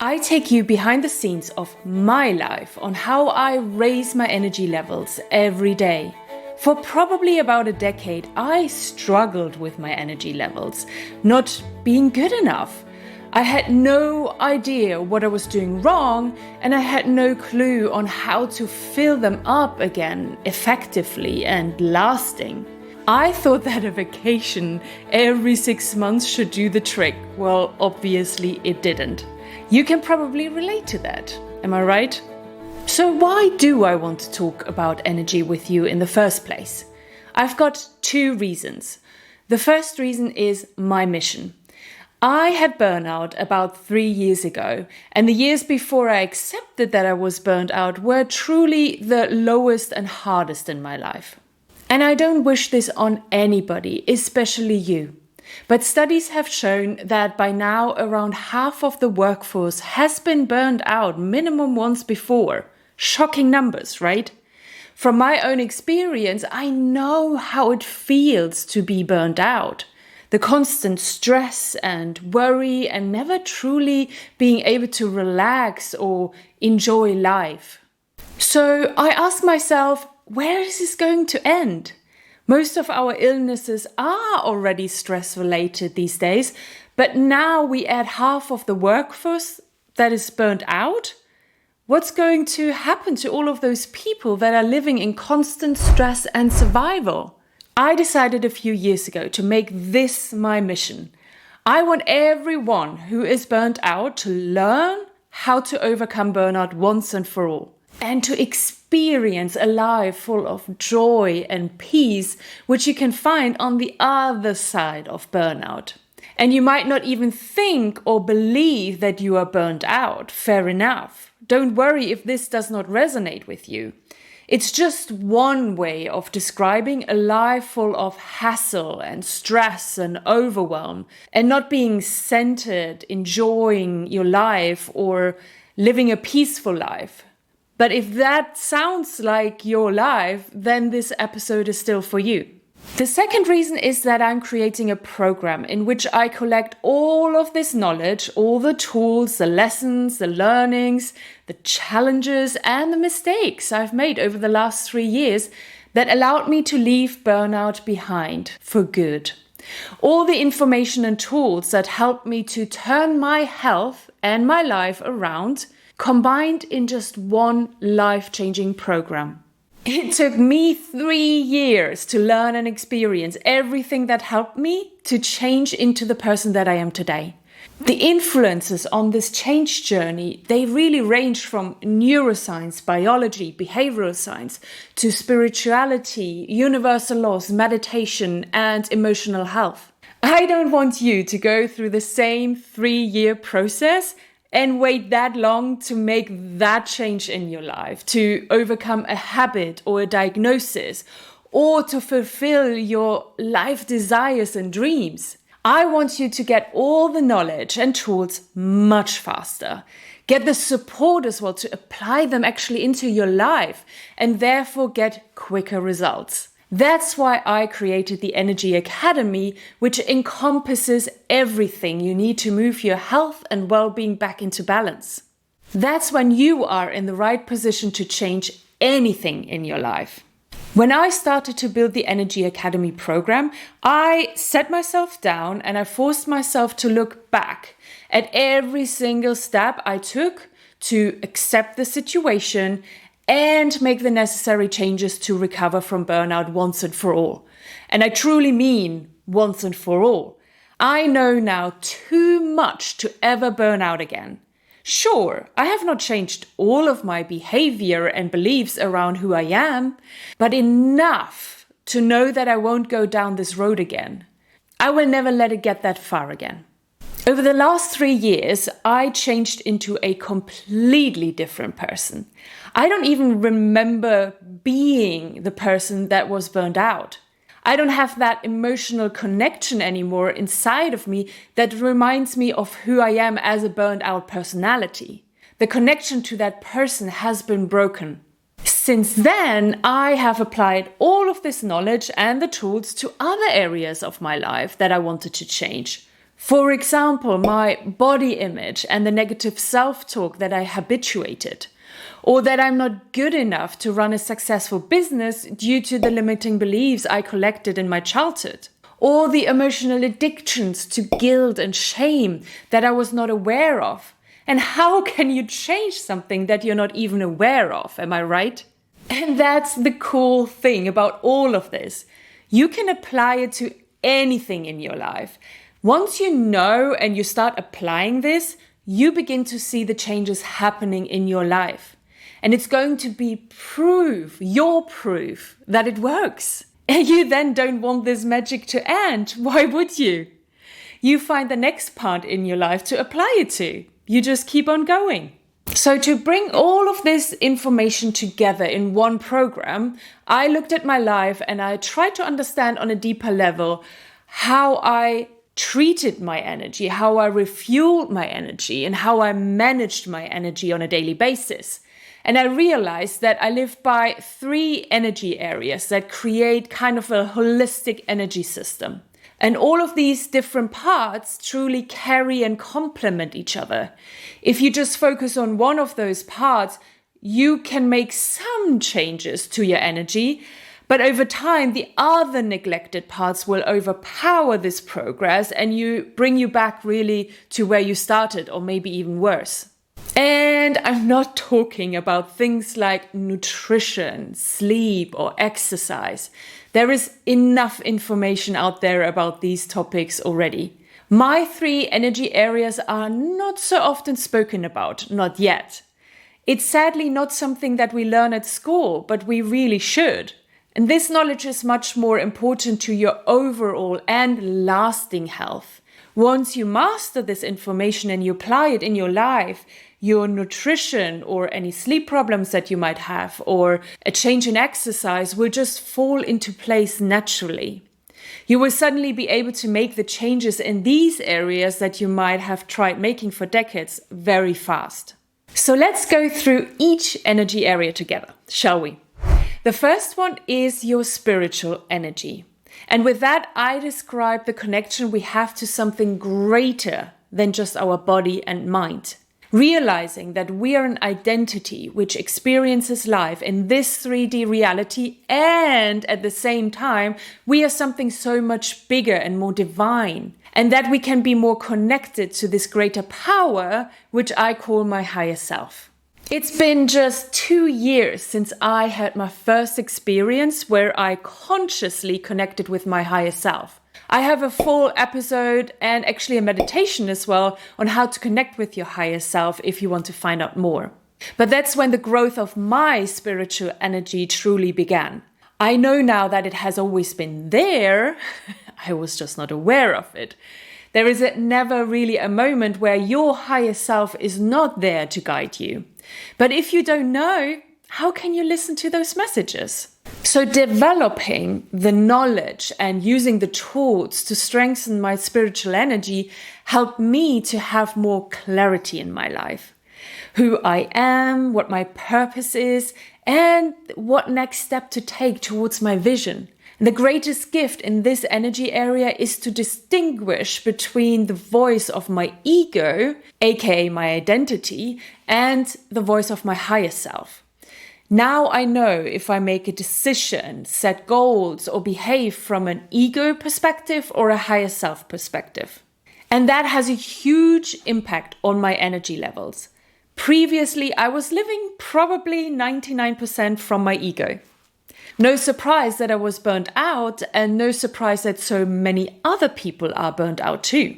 I take you behind the scenes of my life on how I raise my energy levels every day. For probably about a decade, I struggled with my energy levels, not being good enough. I had no idea what I was doing wrong, and I had no clue on how to fill them up again effectively and lasting. I thought that a vacation every 6 months should do the trick. Well, obviously it didn't. You can probably relate to that, am I right? So why do I want to talk about energy with you in the first place? I've got 2 reasons. The first reason is my mission. I had burnout about 3 years ago, and the years before I accepted that I was burnt out were truly the lowest and hardest in my life. And I don't wish this on anybody, especially you. But studies have shown that by now around half of the workforce has been burned out minimum once before. Shocking numbers, right? From my own experience, I know how it feels to be burned out. The constant stress and worry and never truly being able to relax or enjoy life. So I ask myself, where is this going to end? Most of our illnesses are already stress-related these days, but now we add half of the workforce that is burnt out? What's going to happen to all of those people that are living in constant stress and survival? I decided a few years ago to make this my mission. I want everyone who is burnt out to learn how to overcome burnout once and for all, and to experience a life full of joy and peace, which you can find on the other side of burnout. And you might not even think or believe that you are burnt out. Fair enough. Don't worry if this does not resonate with you. It's just one way of describing a life full of hassle and stress and overwhelm, and not being centered, enjoying your life or living a peaceful life. But if that sounds like your life, then this episode is still for you. The second reason is that I'm creating a program in which I collect all of this knowledge, all the tools, the lessons, the learnings, the challenges, and the mistakes I've made over the last 3 years that allowed me to leave burnout behind for good. All the information and tools that helped me to turn my health and my life around, combined in just one life-changing program. It took me 3 years to learn and experience everything that helped me to change into the person that I am today. The influences on this change journey, they really range from neuroscience, biology, behavioral science, to spirituality, universal laws, meditation, and emotional health. I don't want you to go through the same 3-year process and wait that long to make that change in your life, to overcome a habit or a diagnosis, or to fulfill your life desires and dreams. I want you to get all the knowledge and tools much faster. Get the support as well to apply them actually into your life and therefore get quicker results. That's why I created the Energy Academy, which encompasses everything you need to move your health and well-being back into balance. That's when you are in the right position to change anything in your life. When I started to build the Energy Academy program, I set myself down and I forced myself to look back at every single step I took to accept the situation and make the necessary changes to recover from burnout once and for all. And I truly mean once and for all. I know now too much to ever burn out again. Sure, I have not changed all of my behavior and beliefs around who I am, but enough to know that I won't go down this road again. I will never let it get that far again. Over the last 3 years, I changed into a completely different person. I don't even remember being the person that was burned out. I don't have that emotional connection anymore inside of me that reminds me of who I am as a burned out personality. The connection to that person has been broken. Since then, I have applied all of this knowledge and the tools to other areas of my life that I wanted to change. For example, my body image and the negative self-talk that I habituated, or that I'm not good enough to run a successful business due to the limiting beliefs I collected in my childhood, or the emotional addictions to guilt and shame that I was not aware of. And how can you change something that you're not even aware of? Am I right? And that's the cool thing about all of this. You can apply it to anything in your life. Once you know and you start applying this, you begin to see the changes happening in your life. And it's going to be your proof that it works. And you then don't want this magic to end. Why would you? You find the next part in your life to apply it to. You just keep on going. So to bring all of this information together in one program, I looked at my life and I tried to understand on a deeper level how I treated my energy, how I refueled my energy, and how I managed my energy on a daily basis. And I realized that I live by 3 energy areas that create kind of a holistic energy system. And all of these different parts truly carry and complement each other. If you just focus on one of those parts, you can make some changes to your energy, but over time, the other neglected parts will overpower this progress and bring you back really to where you started, or maybe even worse. And I'm not talking about things like nutrition, sleep, or exercise. There is enough information out there about these topics already. My 3 energy areas are not so often spoken about, not yet. It's sadly not something that we learn at school, but we really should. And this knowledge is much more important to your overall and lasting health. Once you master this information and you apply it in your life, your nutrition or any sleep problems that you might have or a change in exercise will just fall into place naturally. You will suddenly be able to make the changes in these areas that you might have tried making for decades very fast. So let's go through each energy area together, shall we? The first one is your spiritual energy. And with that, I describe the connection we have to something greater than just our body and mind. Realizing that we are an identity which experiences life in this 3D reality, and at the same time, we are something so much bigger and more divine, and that we can be more connected to this greater power, which I call my higher self. It's been just 2 years since I had my first experience where I consciously connected with my higher self. I have a full episode and actually a meditation as well on how to connect with your higher self if you want to find out more. But that's when the growth of my spiritual energy truly began. I know now that it has always been there. I was just not aware of it. There is never really a moment where your higher self is not there to guide you. But if you don't know, how can you listen to those messages? So developing the knowledge and using the tools to strengthen my spiritual energy helped me to have more clarity in my life. Who I am, what my purpose is, and what next step to take towards my vision. And the greatest gift in this energy area is to distinguish between the voice of my ego, aka my identity, and the voice of my higher self. Now I know if I make a decision, set goals, or behave from an ego perspective or a higher self perspective. And that has a huge impact on my energy levels. Previously, I was living probably 99% from my ego. No surprise that I was burnt out, and no surprise that so many other people are burnt out too.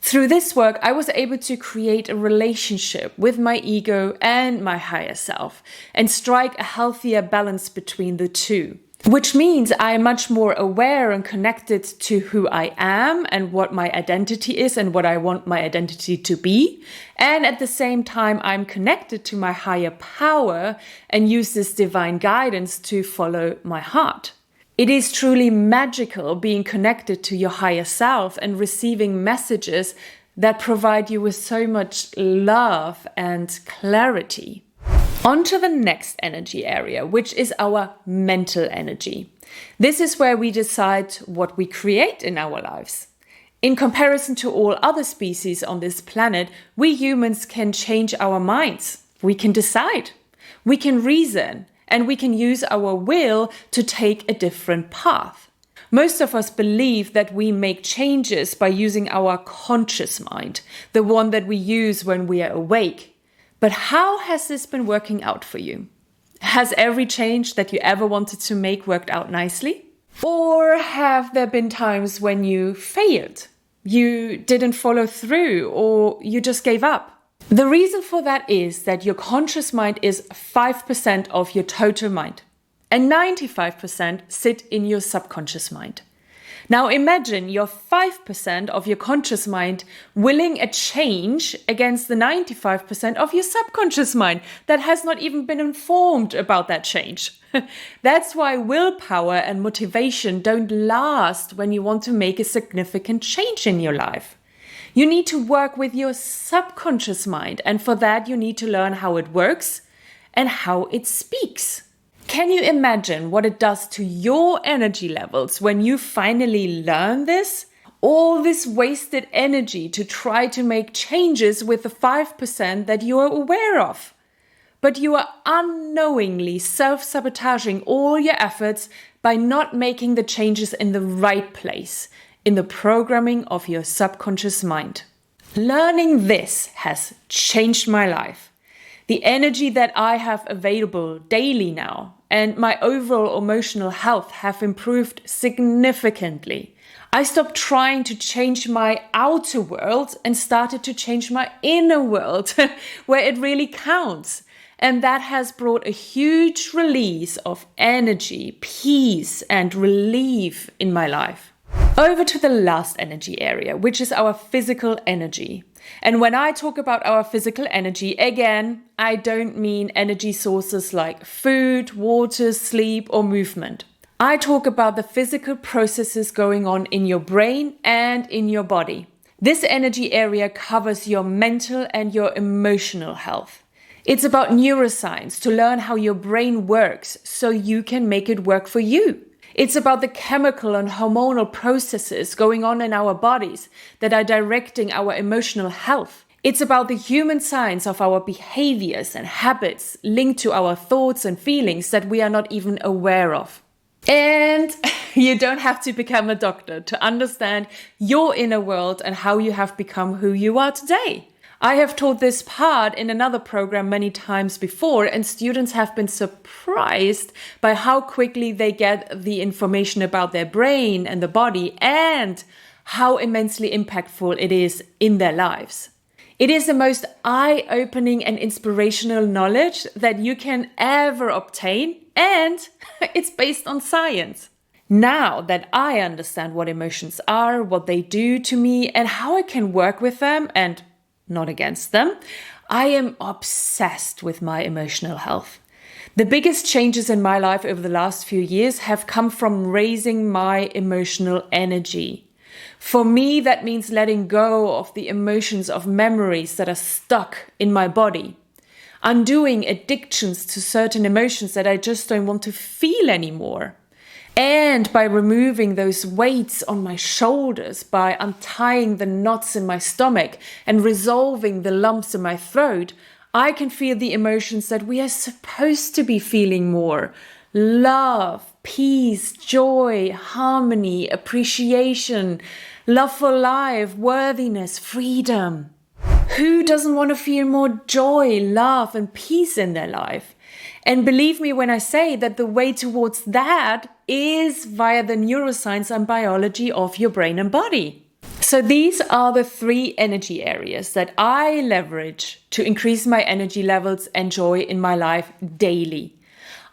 Through this work, I was able to create a relationship with my ego and my higher self and strike a healthier balance between the two. Which means I am much more aware and connected to who I am and what my identity is and what I want my identity to be. And at the same time, I'm connected to my higher power and use this divine guidance to follow my heart. It is truly magical being connected to your higher self and receiving messages that provide you with so much love and clarity. On to the next energy area, which is our mental energy. This is where we decide what we create in our lives. In comparison to all other species on this planet, we humans can change our minds. We can decide, we can reason, and we can use our will to take a different path. Most of us believe that we make changes by using our conscious mind, the one that we use when we are awake. But how has this been working out for you? Has every change that you ever wanted to make worked out nicely? Or have there been times when you failed? You didn't follow through, or you just gave up? The reason for that is that your conscious mind is 5% of your total mind, and 95% sit in your subconscious mind. Now imagine your 5% of your conscious mind willing a change against the 95% of your subconscious mind that has not even been informed about that change. That's why willpower and motivation don't last when you want to make a significant change in your life. You need to work with your subconscious mind, and for that you need to learn how it works and how it speaks. Can you imagine what it does to your energy levels when you finally learn this? All this wasted energy to try to make changes with the 5% that you are aware of. But you are unknowingly self-sabotaging all your efforts by not making the changes in the right place, in the programming of your subconscious mind. Learning this has changed my life. The energy that I have available daily now and my overall emotional health have improved significantly. I stopped trying to change my outer world and started to change my inner world, where it really counts. And that has brought a huge release of energy, peace, and relief in my life. Over to the last energy area, which is our physical energy. And when I talk about our physical energy, again, I don't mean energy sources like food, water, sleep, or movement. I talk about the physical processes going on in your brain and in your body. This energy area covers your mental and your emotional health. It's about neuroscience to learn how your brain works so you can make it work for you. It's about the chemical and hormonal processes going on in our bodies that are directing our emotional health. It's about the human science of our behaviors and habits linked to our thoughts and feelings that we are not even aware of. And you don't have to become a doctor to understand your inner world and how you have become who you are today. I have taught this part in another program many times before, and students have been surprised by how quickly they get the information about their brain and the body and how immensely impactful it is in their lives. It is the most eye-opening and inspirational knowledge that you can ever obtain, and it's based on science. Now that I understand what emotions are, what they do to me, and how I can work with them and not against them, I am obsessed with my emotional health. The biggest changes in my life over the last few years have come from raising my emotional energy. For me, that means letting go of the emotions of memories that are stuck in my body, undoing addictions to certain emotions that I just don't want to feel anymore. And by removing those weights on my shoulders, by untying the knots in my stomach and resolving the lumps in my throat, I can feel the emotions that we are supposed to be feeling more. Love, peace, joy, harmony, appreciation, love for life, worthiness, freedom. Who doesn't want to feel more joy, love, and peace in their life? And believe me when I say that the way towards that is via the neuroscience and biology of your brain and body. So these are the 3 energy areas that I leverage to increase my energy levels and joy in my life daily.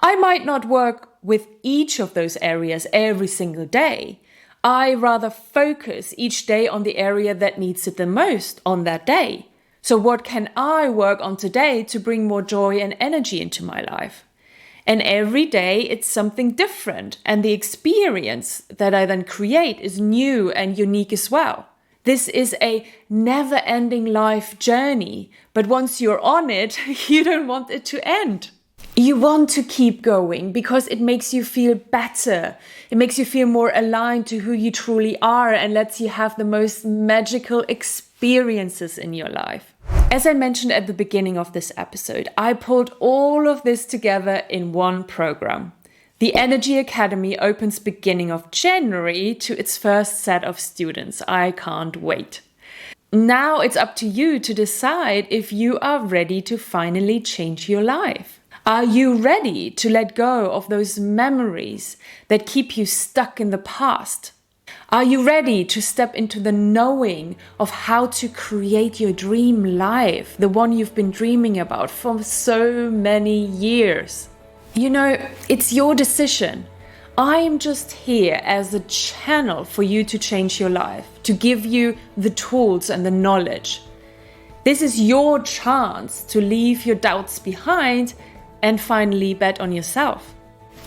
I might not work with each of those areas every single day. I rather focus each day on the area that needs it the most on that day. So what can I work on today to bring more joy and energy into my life? And every day it's something different, and the experience that I then create is new and unique as well. This is a never-ending life journey, but once you're on it, you don't want it to end. You want to keep going because it makes you feel better. It makes you feel more aligned to who you truly are and lets you have the most magical experiences in your life. As I mentioned at the beginning of this episode, I pulled all of this together in one program. The Energy Academy opens beginning of January to its first set of students. I can't wait. Now it's up to you to decide if you are ready to finally change your life. Are you ready to let go of those memories that keep you stuck in the past? Are you ready to step into the knowing of how to create your dream life, the one you've been dreaming about for so many years? You know, it's your decision. I am just here as a channel for you to change your life, to give you the tools and the knowledge. This is your chance to leave your doubts behind and finally bet on yourself.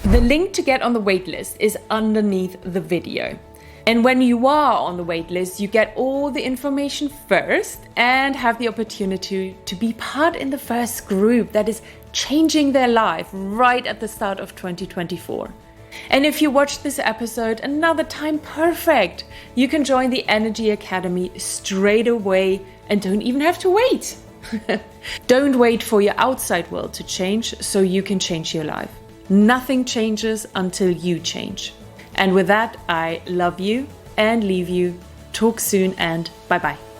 The link to get on the waitlist is underneath the video. And when you are on the waitlist, you get all the information first and have the opportunity to be part in the first group that is changing their life right at the start of 2024. And if you watch this episode another time, perfect! You can join the Energy Academy straight away and don't even have to wait. Don't wait for your outside world to change so you can change your life. Nothing changes until you change. And with that, I love you and leave you. Talk soon and bye-bye.